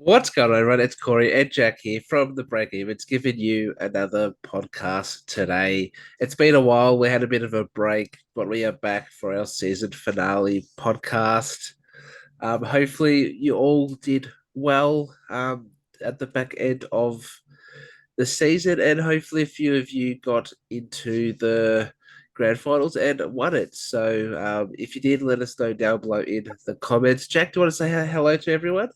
What's going on, everyone? It's Corey and Jack here from the Breakevens, giving you another podcast today. It's been a while. We had a bit of a break, but we are back for our season finale podcast. Hopefully, you all did well at the back end of the season, and hopefully, a few of you got into the grand finals and won it. So, if you did, let us know down below in the comments. Jack, do you want to say hello to everyone?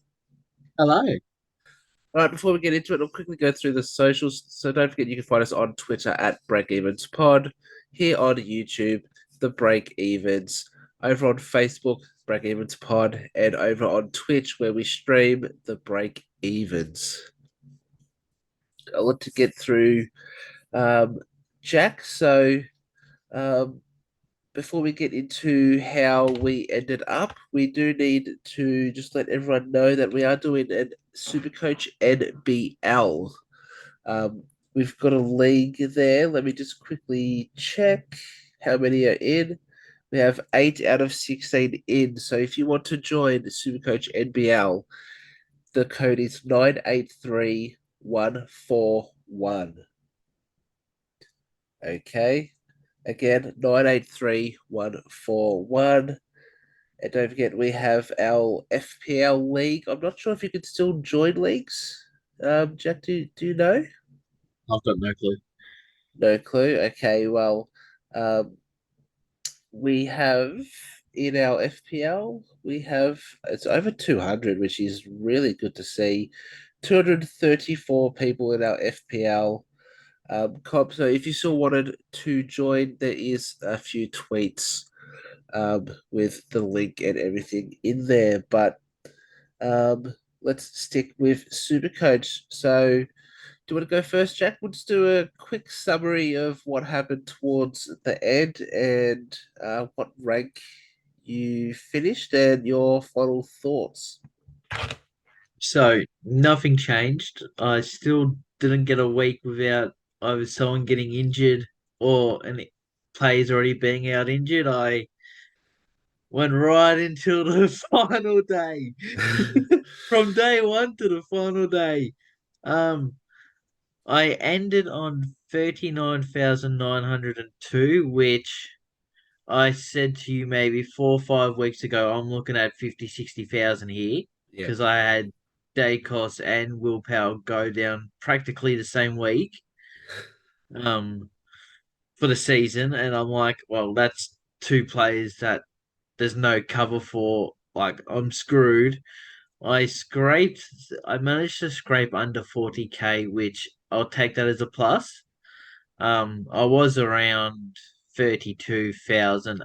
Hello. All right, before we get into it, I'll quickly go through the socials. So don't forget you can find us on Twitter at Breakevens Pod, here on YouTube, The Break Evens, over on Facebook, Break Evens Pod, and over on Twitch where we stream The Break Evens. I'll let to get through um, Jack. So um, before we get into how we ended up, we do need to just let everyone know that we are doing an Supercoach NBL. Um, we've got a league there. Let me just quickly check how many are in. We have 8 out of 16 in. So if you want to join Supercoach NBL, the code is 983141. Okay. Again, 983141. And don't forget, we have our FPL league. I'm not sure if you can still join leagues. Jack, do you know? I've got no clue. No clue. Okay, well, um, we have in our FPL, we have it's over 200, which is really good to see. 234 people in our FPL comp. So if you still wanted to join, there is a few tweets with the link and everything in there. But um, let's stick with Supercoach. So do you want to go first, Jack? We'll just do a quick summary of what happened towards the end and what rank you finished and your final thoughts. So nothing changed. I still didn't get a week without either someone getting injured or any players already being out injured. I went right until the final day. From day one to the final day. Um, I ended on 39,902, which I said to you maybe 4 or 5 weeks ago, I'm looking at 50, 60,000 here Yeah. because I had day costs and willpower go down practically the same week um, for the season. And I'm like, well, that's two players that there's no cover for. Like, I'm screwed. I managed to scrape under 40K, which I'll take that as a plus. I was around 32,000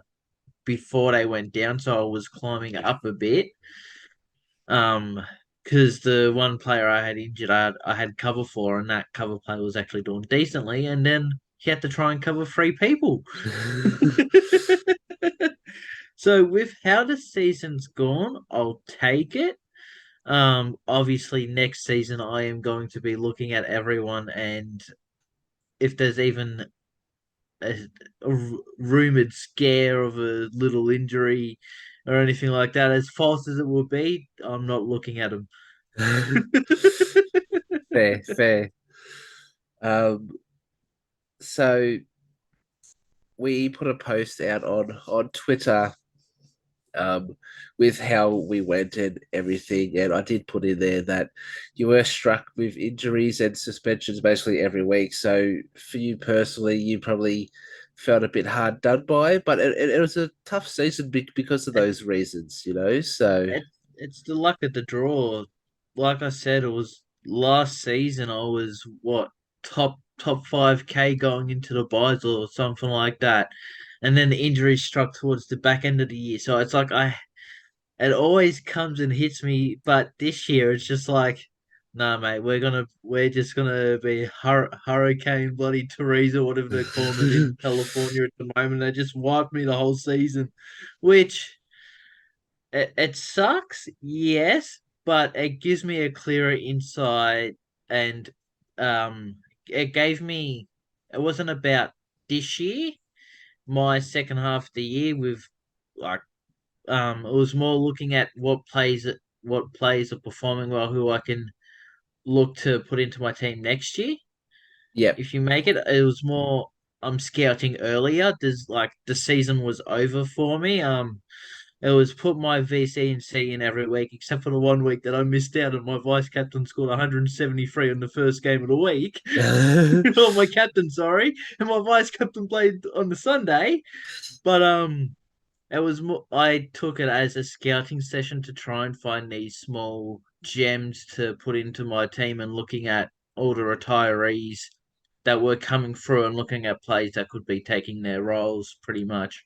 before they went down, so I was climbing up a bit. Um, because the one player I had injured, I had cover for, and that cover player was actually doing decently, and then he had to try and cover three people. So with how the season's gone, I'll take it. Obviously next season I am going to be looking at everyone, and if there's even a, a rumored scare of a little injury or anything like that, as false as it will be, I'm not looking at them. Fair, fair. Um, so we put a post out on Twitter um, with how we went and everything. And I did put in there that you were struck with injuries and suspensions basically every week. So for you personally, you probably felt a bit hard done by, but it was a tough season because of It, those reasons, you know? So, it's the luck of the draw. Like I said, it was last season. I was what top 5K going into the buys or something like that, and then the injury struck towards the back end of the year. So it's like it always comes and hits me. But this year, it's just like, nah, mate, we're just gonna be Hurricane Bloody Teresa, whatever they're calling it in California at the moment. They just wiped me the whole season, which it sucks, yes, but it gives me a clearer insight, and it gave me. It wasn't about this year, my second half of the year with like it was more looking at what plays what players are performing well, who I can look to put into my team next year. Yep. If you make it, it was more I'm scouting earlier. There's like the season was over for me. It was put my VC and C in every week, except for the one week that I missed out and my vice captain scored 173 in the first game of the week. Oh, my captain, sorry, and my vice captain played on the Sunday. But it was more. I took it as a scouting session to try and find these small gems to put into my team, and looking at all the retirees that were coming through and looking at players that could be taking their roles pretty much.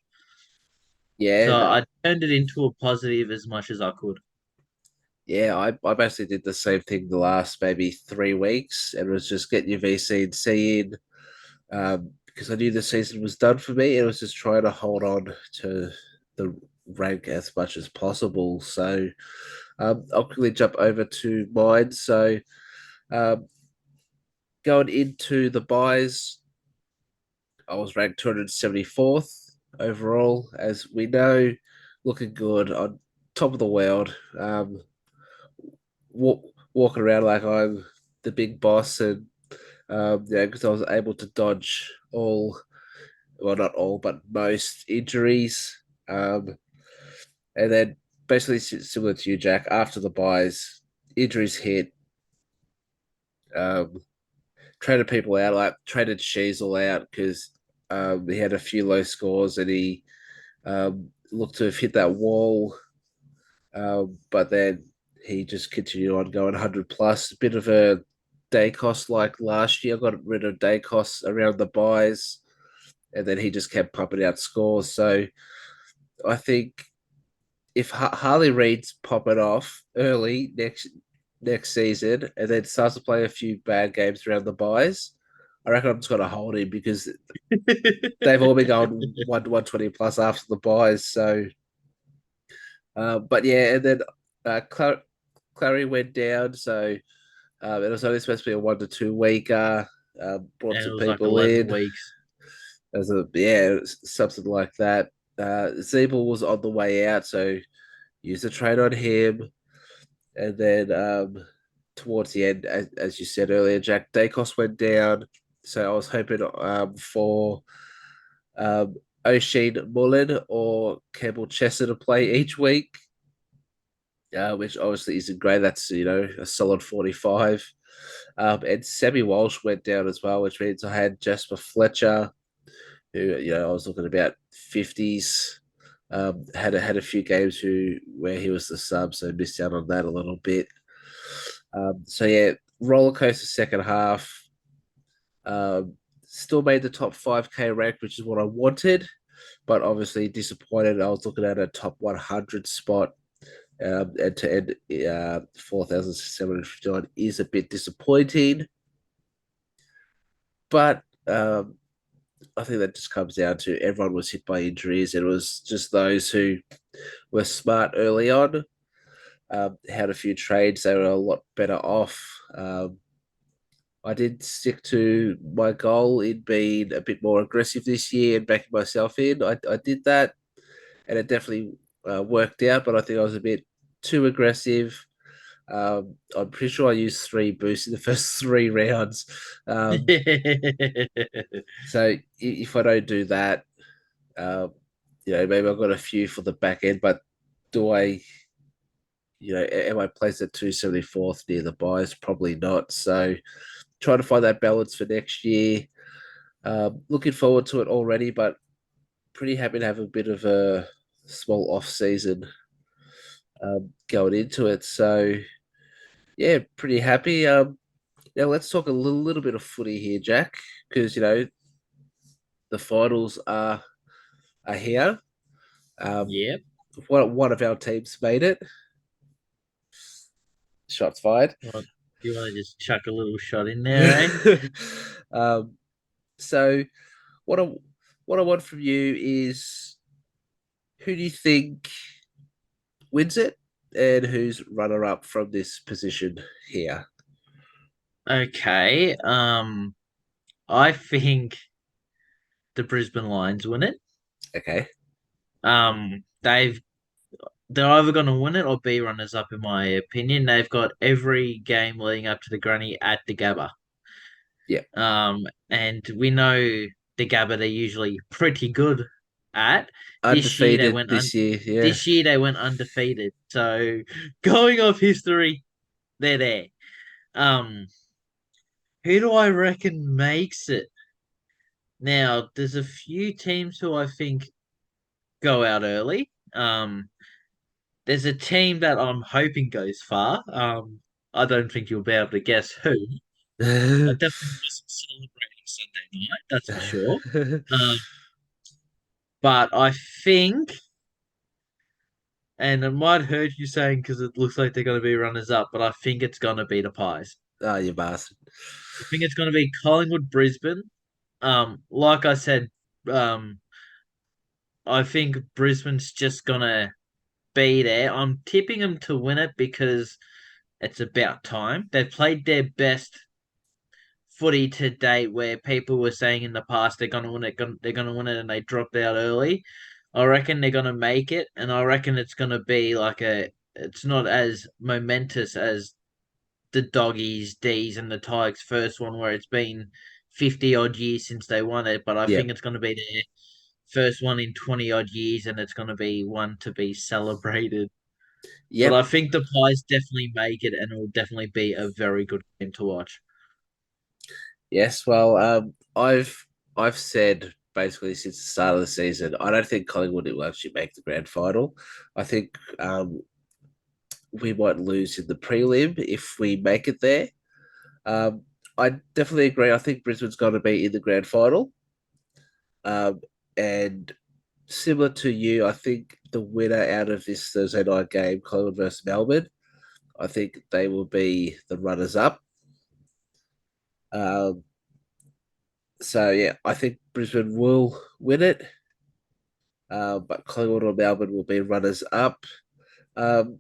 Yeah, So no. I turned it into a positive as much as I could. Yeah, I basically did the same thing the last maybe 3 weeks, and it was just getting your VC and C in, because I knew the season was done for me. And it was just trying to hold on to the rank as much as possible. So I'll quickly jump over to mine. So um, going into the buys, I was ranked 274th overall, as we know, looking good on top of the world. Walk, walking around like I'm the big boss, and yeah, because I was able to dodge all, well, not all, but most injuries. Um, and then basically similar to you, Jack, after the buys, injuries hit. Um, Traded people out, like traded Sheasel out because he had a few low scores and he looked to have hit that wall, but then he just continued on going 100 plus. A bit of a day cost like last year. I got rid of day costs around the buys, and then he just kept pumping out scores. So I think if Harley Reid's popping off early next season and then starts to play a few bad games around the buys, I reckon I'm just going to hold him because they've all been going 120 plus after the buys. So, but yeah, and then Clary went down. So it was only supposed to be a 1 to 2 week. Brought And it some was like people 11 in weeks. as a, yeah, something like that. Zeeble was on the way out, so used a trade on him. And then towards the end, as you said earlier, Jack Dacos went down. So I was hoping for um, O'Sheen Mullen or Campbell Chester to play each week, which obviously isn't great. That's, a solid 45. And Sammy Walsh went down as well, which means I had Jasper Fletcher, who, I was looking about 50s. Had a few games where he was the sub, so missed out on that a little bit. So yeah, roller coaster second half. Um, Still made the top 5K rank, which is what I wanted, but obviously disappointed. I was looking at a top 100 spot, and to end 4,759 is a bit disappointing. But I think that just comes down to everyone was hit by injuries. It was just those who were smart early on, had a few trades. They were a lot better off. I did stick to my goal in being a bit more aggressive this year and backing myself in. I did that, and it definitely worked out. But I think I was a bit too aggressive. I'm pretty sure I used 3 boosts in the first 3 rounds. Um, so if I don't do that, um, maybe I've got a few for the back end. But do I? Am I placed at 274th near the buys? Probably not. So trying to find that balance for next year. Looking forward to it already, but pretty happy to have a bit of a small off season going into it. So yeah, pretty happy. Now let's talk a little bit of footy here, Jack, because the finals are here. Um, Yep. one of our teams made it. Shots fired. Well, you want to just chuck a little shot in there, eh? um, so what I what I want from you is, who do you think wins it, and who's runner up from this position here? Okay. I think the Brisbane Lions win it. Okay. They've they're either going to win it or be runners up, in my opinion. They've got every game leading up to the granny at the Gabba. Yeah, And we know the Gabba they're usually pretty good at. This year they undefeated went this year. Yeah. this year they went undefeated. So going off history, they're there. Um, who do I reckon makes it? Now, there's a few teams who I think go out early. There's a team that I'm hoping goes far. I don't think you'll be able to guess who. I definitely wasn't celebrating Sunday night, that's for sure. Um, but I think, and it might hurt you saying because it looks like they're going to be runners up, but I think it's going to be the Pies. Oh, you bastard. I think it's going to be Collingwood, Brisbane. Like I said, um, I think Brisbane's just going to be there. I'm tipping them to win it because it's about time. They've played their best footy to date where people were saying in the past they're gonna win it, they're gonna win it, and they dropped out early. I reckon they're gonna make it, and I reckon it's gonna be like a. It's not as momentous as the Doggies, D's, and the Tigers first one, where it's been 50 odd years since they won it. But I think Yep. it's gonna be their first one in 20 odd years, and it's gonna be one to be celebrated. But Yep. I think the Pies definitely make it, and it will definitely be a very good game to watch. Yes. Well, I've said basically since the start of the season, I don't think Collingwood will actually make the grand final. I think we might lose in the prelim if we make it there. Um, I definitely agree. I think Brisbane's going to be in the grand final. Um, and similar to you, I think the winner out of this Thursday night game, Collingwood versus Melbourne, I think they will be the runners up. Um, so yeah, I think Brisbane will win it, but Collingwood or Melbourne will be runners up. Um,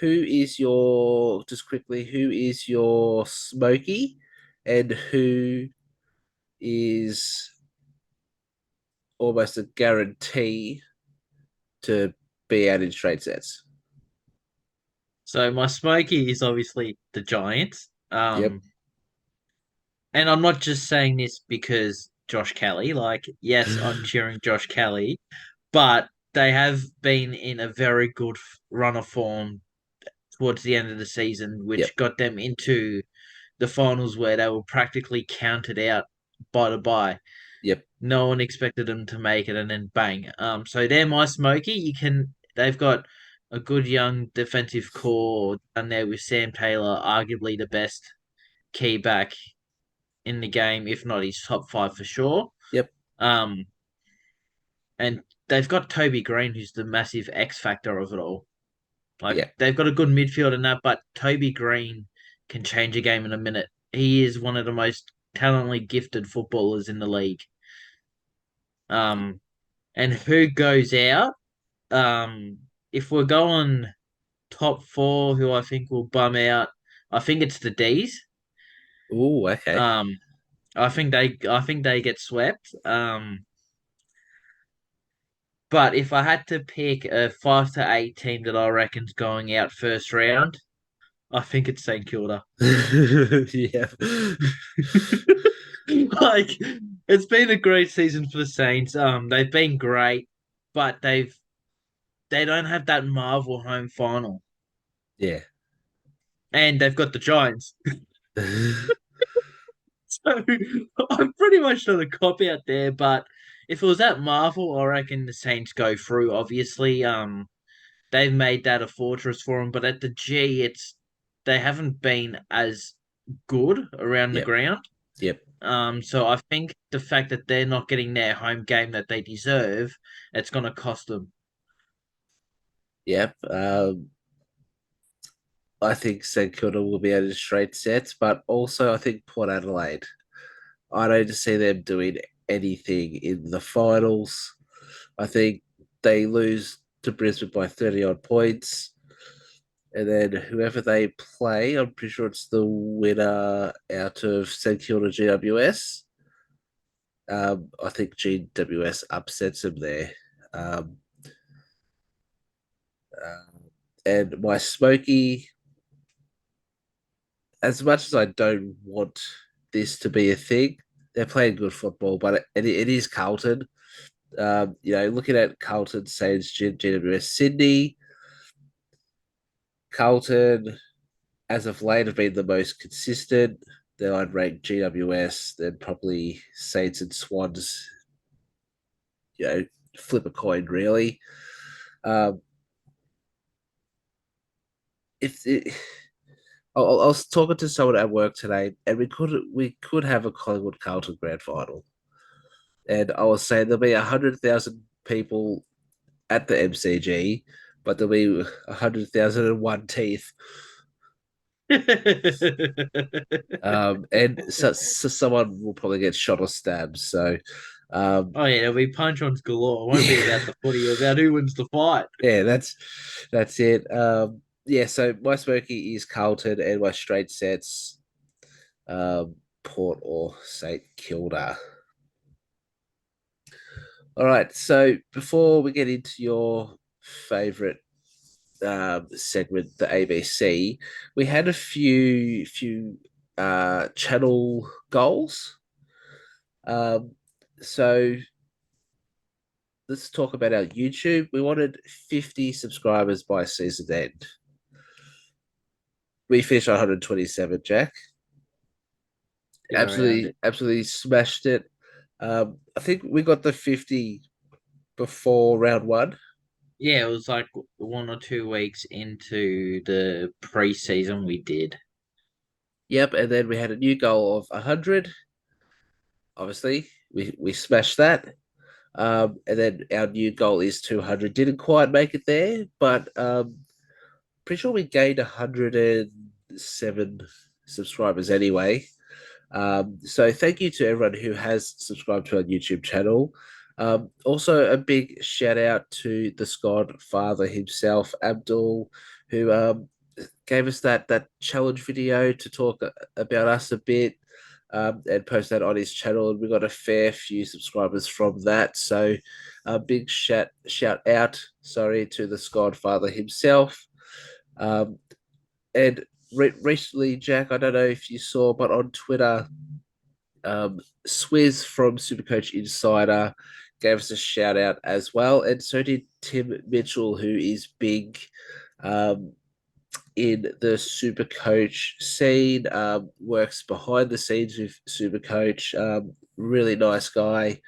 who is your just quickly? Who is your Smoky, and who is almost a guarantee to be out in straight sets? So my smoky is obviously the Giants. Yep, And I'm not just saying this because Josh Kelly. Like, yes, I'm cheering Josh Kelly, but they have been in a very good run of form towards the end of the season, yep, which got them into the finals where they were practically counted out by the bye. yep, No one expected them to make it, and then bang. So they're my smoky. They've got a good young defensive core down there with Sam Taylor, arguably the best key back in the game, if not his top five for sure. yep, Um, and they've got Toby Green, who's the massive X factor of it all. Like yeah, they've got a good midfield and that, but Toby Green can change a game in a minute. He is one of the most talently gifted footballers in the league. Um, and who goes out? If we're going top four, who I think will bum out, I think it's the D's. Ooh, okay. Um, I think they get swept. But if I had to pick a 5 to 8 team that I reckon's going out first round, I think it's St Kilda. Yeah. Like it's been a great season for the Saints. They've been great, but they don't have that Marvel home final, Yeah. and they've got the Giants. So I'm pretty much not a cop out there. But if it was at Marvel, I reckon the Saints go through. Obviously, they've made that a fortress for them. But at the G, they haven't been as good around the Yep. ground. Yep. So I think the fact that they're not getting their home game that they deserve, it's going to cost them. Yep. I think St Kilda will be out in straight sets, but also I think Port Adelaide. I don't see them doing anything in the finals. I think they lose to Brisbane by 30 odd points. And then whoever they play, I'm pretty sure it's the winner out of St Kilda GWS. I think GWS upsets them there. Um, And my Smoky, as much as I don't want this to be a thing, they're playing good football, but it is Carlton. Looking at Carlton, Saints, GWS, Sydney, Carlton, as of late, have been the most consistent. Then I'd rank GWS, then probably Saints and Swans, you know, flip a coin, really. Um, if it, I was talking to someone at work today, and we could have a Collingwood Carlton grand final, and I was saying there'll be 100,000 people at the MCG, but there'll be 100,001 teeth. And so someone will probably get shot or stabbed. So, um, Oh yeah, there'll be punch-ons galore. It won't be yeah, about the footy, it'll be about who wins the fight. yeah, that's it. Yeah, so my smoky is Carlton, and my straight sets, Port or St Kilda. All right, so before we get into your favorite segment, the ABC, we had a few channel goals. Um, so let's talk about our YouTube. We wanted 50 subscribers by season end. We finished 127, Jack. Get around Absolutely, it. absolutely smashed it. I think we got the 50 before round one. Yeah, it was like 1 or 2 weeks into the preseason we did. Yep, and then we had a new goal of 100. Obviously, we smashed that. And then our new goal is 200. Didn't quite make it there, but pretty sure we gained 107 subscribers anyway. So thank you to everyone who has subscribed to our YouTube channel. Also, a big shout out to the Scott father himself, Abdul, who gave us that challenge video to talk about us a bit, and post that on his channel. And we got a fair few subscribers from that. So a big shout out, sorry, to the Scott father himself. Um, and recently, Jack, I don't know if you saw, but on Twitter, Swizz from Supercoach Insider gave us a shout out as well, and so did Tim Mitchell, who is big um, in the Supercoach scene, works behind the scenes with Supercoach. Really nice guy,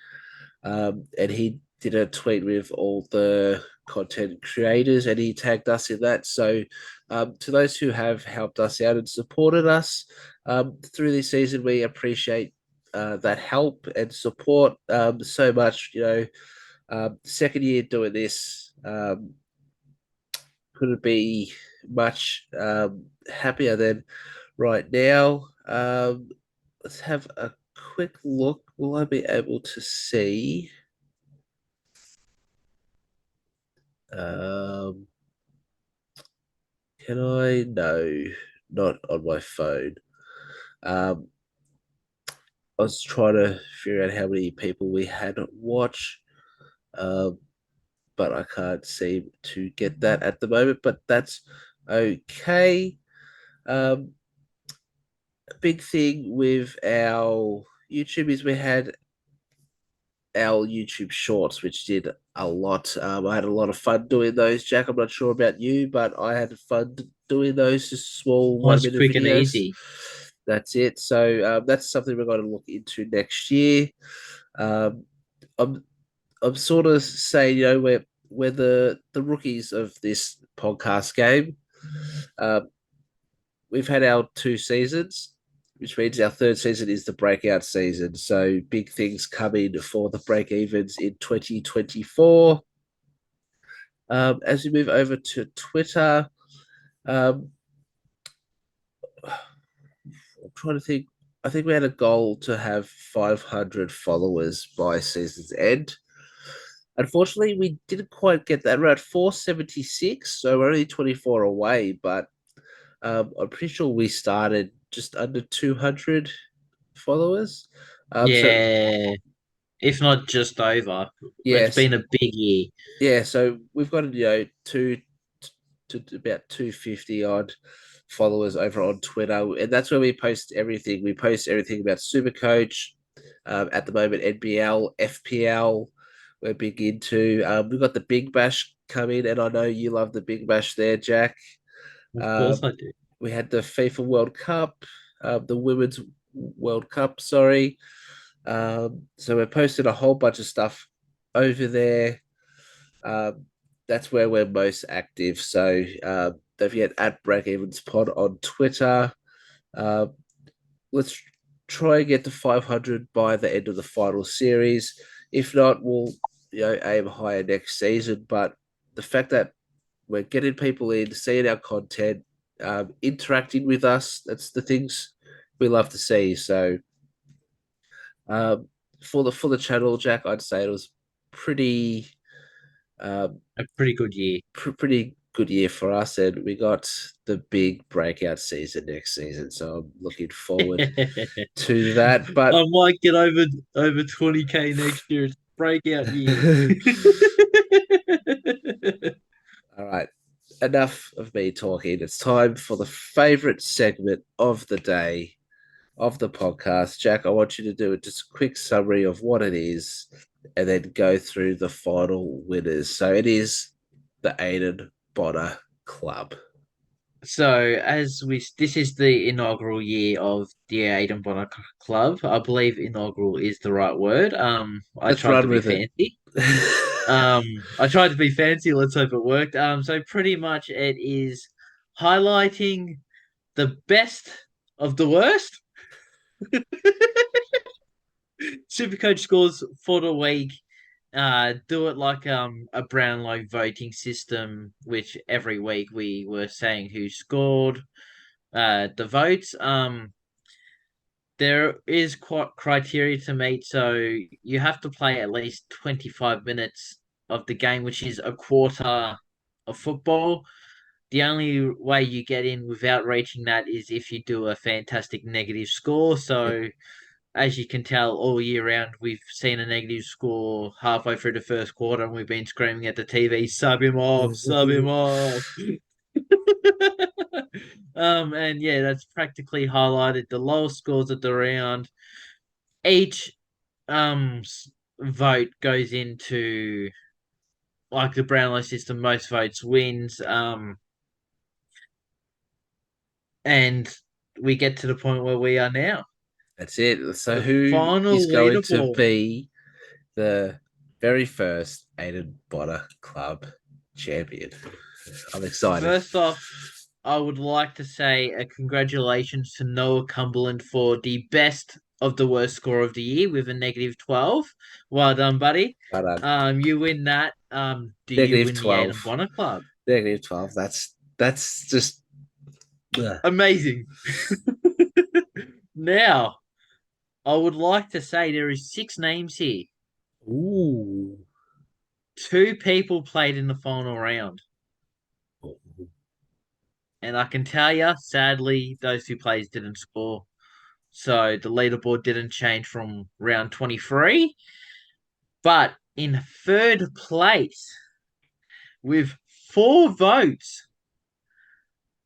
and he did a tweet with all the content creators, and he tagged us in that. So, to those who have helped us out and supported us through this season, we appreciate that help and support so much. Second year doing this, couldn't be much happier than right now. Let's have a quick look. Will I be able to see? Um, can I? No, not on my phone. Um, I was trying to figure out how many people we had watch, um, but I can't seem to get that at the moment. But that's okay. Um, a big thing with our YouTube is we had our YouTube shorts, which did a lot. I had a lot of fun doing those, Jack. I'm not sure about you, but I had fun doing those, just small one Was minute quick and videos. easy. That's it. So that's something we're going to look into next year. Um, I'm I'm sort of saying, we're the rookies of this podcast game. Um, we've had our 2 seasons, which means our third season is the breakout season. So big things coming for the break evens in 2024. As we move over to Twitter, um, I'm trying to think. I think we had a goal to have 500 followers by season's end. Unfortunately, we didn't quite get that. We're at 476, so we're only 24 away, but I'm pretty sure we started just under 200 followers. So Yeah, if not just over. It's yes, been a big year. yeah. So we've got two to about 250 odd followers over on Twitter, and that's where we post everything. We post everything about Supercoach, at the moment NBL, FPL. We're big into. We've got the Big Bash coming, and I know you love the Big Bash there, Jack. Of course Um, I do. we had the FIFA World Cup, the Women's World Cup, sorry. So we're posting a whole bunch of stuff over there. Um, that's where we're most active. So don't forget at Breakevens Pod on Twitter. Uh, let's try and get to 500 by the end of the final series. If not, we'll aim higher next season. But the fact that we're getting people in, seeing our content, interacting with us, that's the things we love to see. So um, for the channel, Jack, I'd say it was pretty um, A pretty good year. pretty good year for us, and we got the big breakout season next season. So I'm looking forward to that. But I might get over 20K next year. It's breakout year. all right, enough of me talking. It's time for the favorite segment of the day of the podcast. Jack, I want you to do just a quick summary of what it is and then go through the final winners. So it is the Aiden Bonner Club. So, this is the inaugural year of the Aiden Bonner Club. I believe inaugural is the right word. I Let's tried to run be with it. fancy. I tried to be fancy. Let's hope it worked. So pretty much it is highlighting the best of the worst. Supercoach scores for the week. Do it like a Brownlow voting system, which every week we were saying who scored the votes. There is quite criteria to meet, so you have to play at least 25 minutes of the game, which is a quarter of football. The only way you get in without reaching that is if you do a fantastic negative score. So, as you can tell, all year round, we've seen a negative score halfway through the first quarter, and we've been screaming at the TV, sub him off, sub him off. And yeah, that's practically highlighted the lowest scores of the round. Each vote goes into like the Brownlow system, most votes wins. And we get to the point where we are now. That's it. So The who is final going to leaderboard. be the very first Aiden Bonner Club champion? I'm excited. First off, I would like to say a congratulations to Noah Cumberland for the best of the worst score of the year with a negative 12. Well done, buddy. Well done. You win that. Do you Negative win the 12. Aiden Bonner Club? Negative 12. That's just ugh. Amazing. Now, I would like to say there is six names here. Ooh. Two people played in the final round. And I can tell you, sadly, those two players didn't score. So the leaderboard didn't change from round 23. But in third place, with 4 votes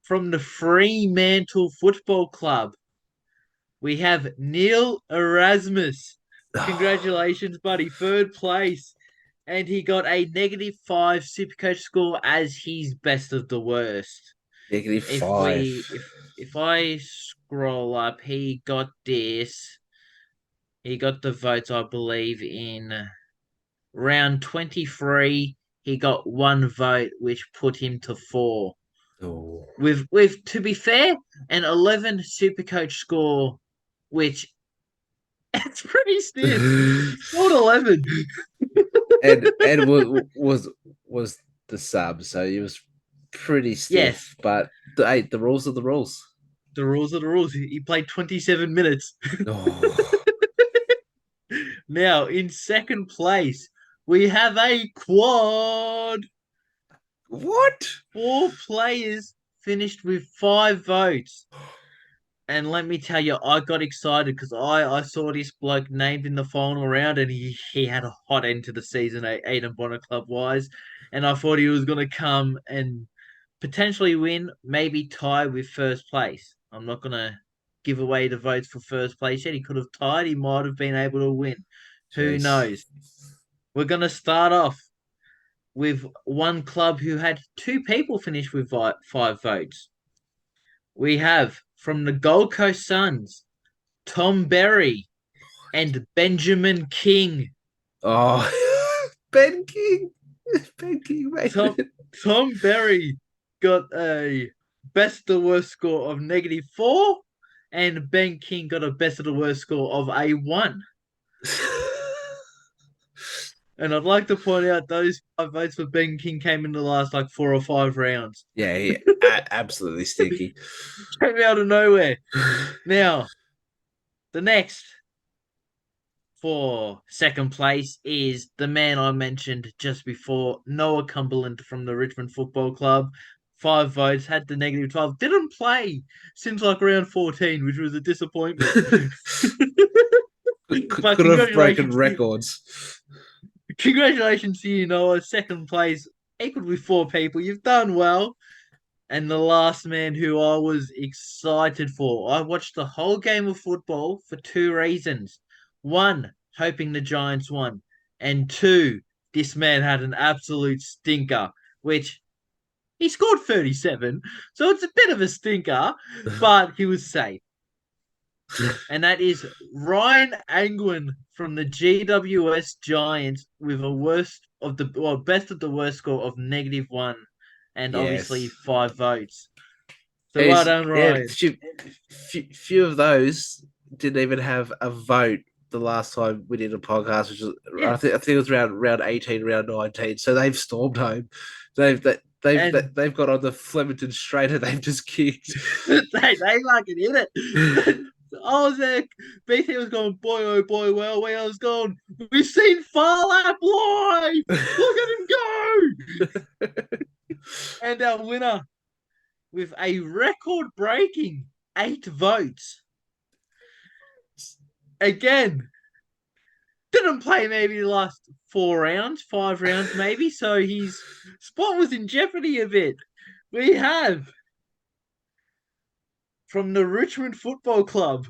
from the Fremantle Football Club, we have Neil Erasmus. Congratulations, buddy. Third place. And he got a -5 Supercoach score as his best of the worst. Negative If 5. we if I scroll up, he got the votes, I believe, in round 23. He got 1 vote, which put him to 4. Oh. With to be fair, an 11 Supercoach score, which it's pretty stiff. He scored 11. and was the sub, so he was pretty Yes, stiff. But the rules are the rules. the rules are the rules. He played 27 minutes. Oh, Now, in second place, we have a quad. what? 4 players finished with 5 votes. And let me tell you, I got excited because I saw this bloke named in the final round and he had a hot end to the season, Aiden Bonner Club wise. And I thought he was going to come and potentially win, maybe tie with first place. I'm not gonna give away the votes for first place yet. He could have tied. He might have been able to win. Who Jeez. knows? We're gonna start off with one club who had two people finish with five votes. We have from the Gold Coast Suns, Tom Berry and Benjamin King. Oh, Ben King. Ben King made Tom it. Tom Berry got a best of the worst score of -4, and Ben King got a best of the worst score of a 1. And I'd like to point out those five votes for Ben King came in the last like 4 or 5 rounds. Yeah, absolutely stinky. Came out of nowhere. Now, the next for second place is the man I mentioned just before, Noah Cumberland from the Richmond Football Club. 5 votes, had the -12. Didn't play since like round 14, which was a disappointment. But Could have broken records. congratulations to you, Noah. Second place, equal with 4 people. You've done well. And the last man who I was excited for. I watched the whole game of football for 2 reasons. One, hoping the Giants won. And two, this man had an absolute stinker, which he scored 37. So it's a bit of a stinker, but he was safe. And that is Ryan Angwin from the GWS Giants with a best of the worst score of -1 and obviously Yes. 5 votes. So well It's, done, yeah, Ryan. few of those didn't even have a vote the last time we did a podcast, which was Yeah. I think it was round 18, round 19. So they've stormed home. And They've got on the Flemington straight and they've just kicked. they fucking hit it. I was there. BT was going, boy, oh boy, well, where I was going, we've seen Farlap live. Look at him go. And our winner with a record breaking 8 votes. Again, didn't play maybe the last 4 rounds, 5 rounds maybe, so his spot was in jeopardy a bit. We have from the Richmond Football Club,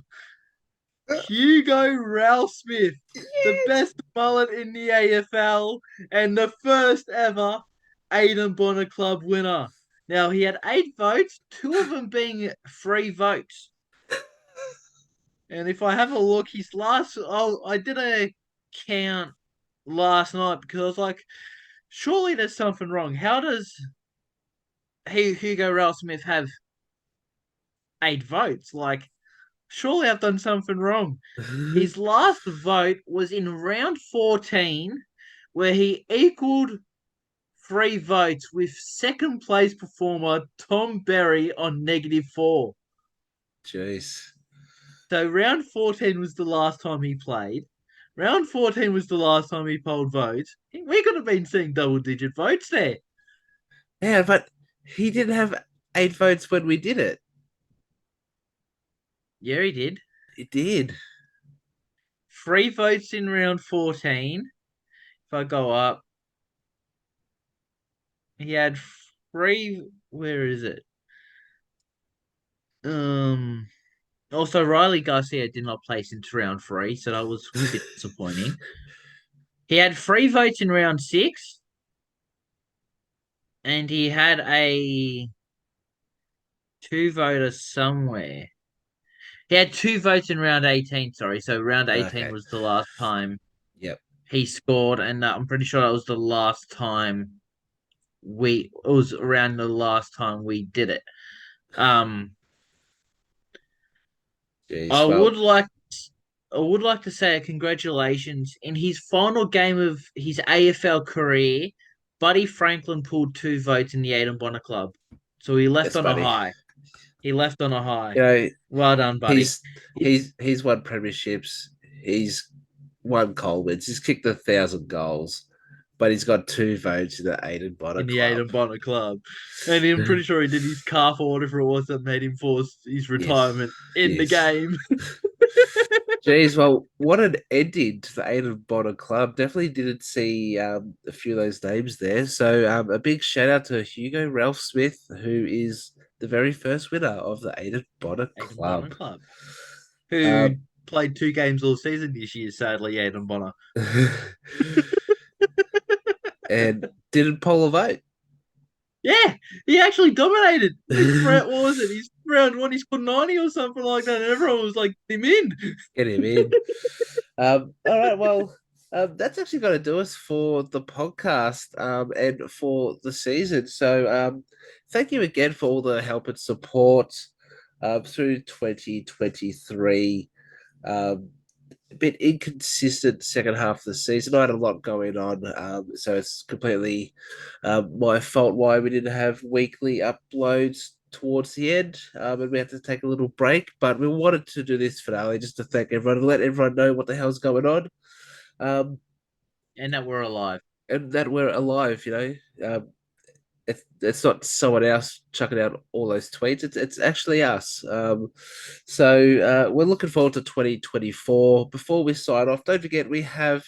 Hugo Ralsmith, the Yes. best mullet in the AFL and the first ever Aidan Bonner Club winner. Now, he had 8 votes, 2 of them being free votes. And if I have a look, I did a count last night because I was like, surely there's something wrong. How does Hugo Ralsmith have 8 votes? Like, surely I've done something wrong. His last vote was in round 14, where he equaled 3 votes with second place performer Tom Berry on -4. Jeez. So round 14 was the last time he played. Round 14 was the last time he polled votes. We could have been seeing double-digit votes there. Yeah, but he didn't have 8 votes when we did it. Yeah, he did. He did. 3 votes in round 14. If I go up, he had three. Where is it? Also, Riley Garcia did not place into round 3, so that was a bit disappointing. He had 3 votes in round 6, and he had a 2 voter somewhere. He had 2 votes in round 18, sorry. So round 18 Okay. was the last time Yep. he scored, and I'm pretty sure that was the last time it was around the last time we did it. Um, I Jeez. would Well, like I would like to say congratulations. In his final game of his AFL career, Buddy Franklin pulled 2 votes in the Aidan Bonner Club. So he left yes, on a buddy. high. He left on a high. You know, Well done, buddy. he's won premierships. He's won Coleman's. He's kicked 1,000 goals, but he's got 2 votes in the Aidan Bonner In the Club. Aidan Bonner Club. And I'm pretty sure he did his calf or whatever it was that made him force his Yes, retirement in the yes. game. Jeez, well, what an ending to the Aiden Bonner club. Definitely didn't see a few of those names there. So a big shout out to Hugo Ralph Smith, who is the very first winner of the Aiden Bonner Aidan Bonner club. Club, who Um, played 2 games all season this year, sadly, Aidan Bonner. and didn't poll a vote. Yeah, he actually dominated. What was it? He's round one, he scored 90 or something like that, and everyone was like, him in. Get him in. All right, well, that's actually going to do us for the podcast and for the season. So, thank you again for all the help and support through 2023. Um, a bit inconsistent second half of the season. I had a lot going on, so it's completely my fault why we didn't have weekly uploads towards the end, and we had to take a little break. But we wanted to do this finale just to thank everyone and let everyone know what the hell's going on, um, And that we're alive. and that we're alive. It's not someone else chucking out all those tweets. It's actually us. So we're looking forward to 2024. Before we sign off, don't forget we have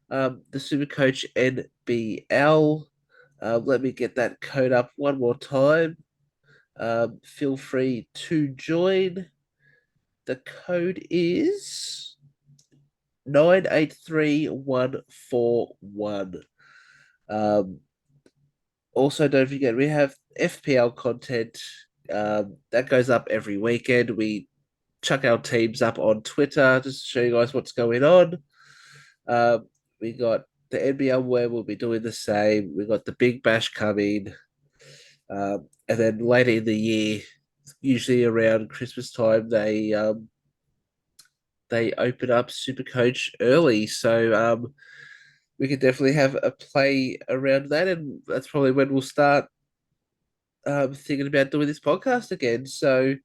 the Supercoach NBL. Let me get that code up one more time. Feel free to join. The code is 983141. Um, Also, don't forget we have FPL content that goes up every weekend. We chuck our teams up on Twitter just to show you guys what's going on. We got the NBL where we'll be doing the same. We got the Big Bash coming, and then later in the year, usually around Christmas time, they open up Supercoach early. So we could definitely have a play around that, and that's probably when we'll start thinking about doing this podcast again. So,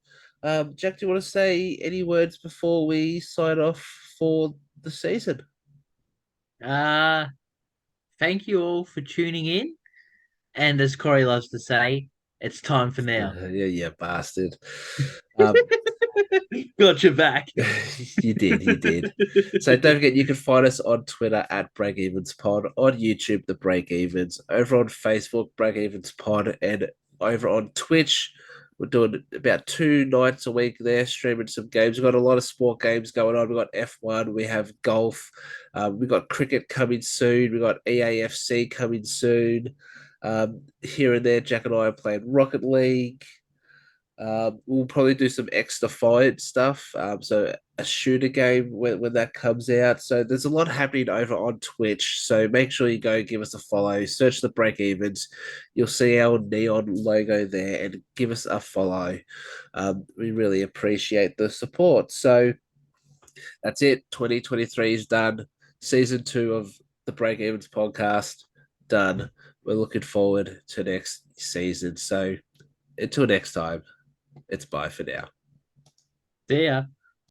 Jack, do you want to say any words before we sign off for the season? Uh, Thank you all for tuning in. And as Corey loves to say, it's time for now. Yeah, bastard. Um, Got your back. you did. So don't forget, you can find us on Twitter at Breakevens Pod, on YouTube, The Breakevens, over on Facebook, Breakevens Pod, and over on Twitch. We're doing about 2 nights a week there, streaming some games. We've got a lot of sport games going on. We've got F1, we have golf, we've got cricket coming soon, we've got EAFC coming soon. Here and there, Jack and I are playing Rocket League. We'll probably do some extra fight stuff. So a shooter game when that comes out. So there's a lot happening over on Twitch. So make sure you go give us a follow. Search the Break Evens. You'll see our neon logo there and give us a follow. We really appreciate the support. So that's it. 2023 is done. Season 2 of the Break Evens podcast done. We're looking forward to next season. So until next time. It's bye for now. See ya.